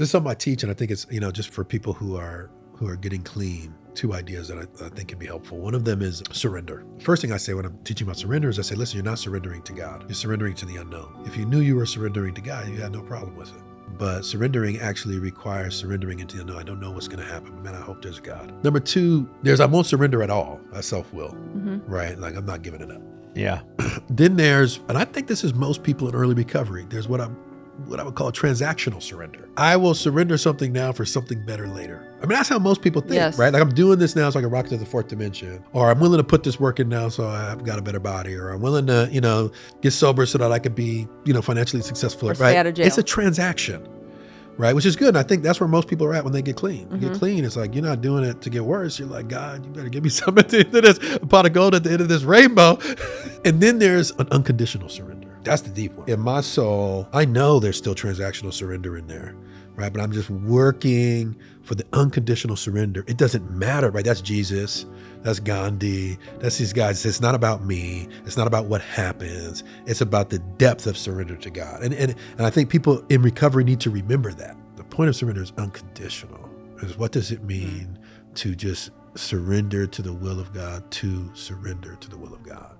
This is something I teach, and I think it's, just for people who are getting clean. 2 ideas that I think can be helpful. One of them is surrender. First thing I say when I'm teaching about surrender is I say, listen, you're not surrendering to God. You're surrendering to the unknown. If you knew you were surrendering to God, you had no problem with it. But surrendering actually requires surrendering into the unknown. I don't know what's going to happen, but man, I hope there's a God. Number 2, I won't surrender at all. That's self-will, right? Like I'm not giving it up. Yeah. Then and I think this is most people in early recovery, there's what I would call transactional surrender. I will surrender something now for something better later. I mean, that's how most people think, Yes. right? Like I'm doing this now so I can rock to the 4th dimension, or I'm willing to put this work in now so I've got a better body, or I'm willing to, get sober so that I could be, financially successful, Or right? stay out of jail. It's a transaction, right? Which is good. And I think that's where most people are at when they get clean. You get clean, it's like, you're not doing it to get worse. You're like, God, you better give me something at the end of this, a pot of gold at the end of this rainbow. And then there's an unconditional surrender. That's the deep one. In my soul, I know there's still transactional surrender in there, right? But I'm just working for the unconditional surrender. It doesn't matter, right? That's Jesus. That's Gandhi. That's these guys. It's not about me. It's not about what happens. It's about the depth of surrender to God. And I think people in recovery need to remember that. The point of surrender is unconditional. Is what does it mean to just surrender to the will of God, to surrender to the will of God?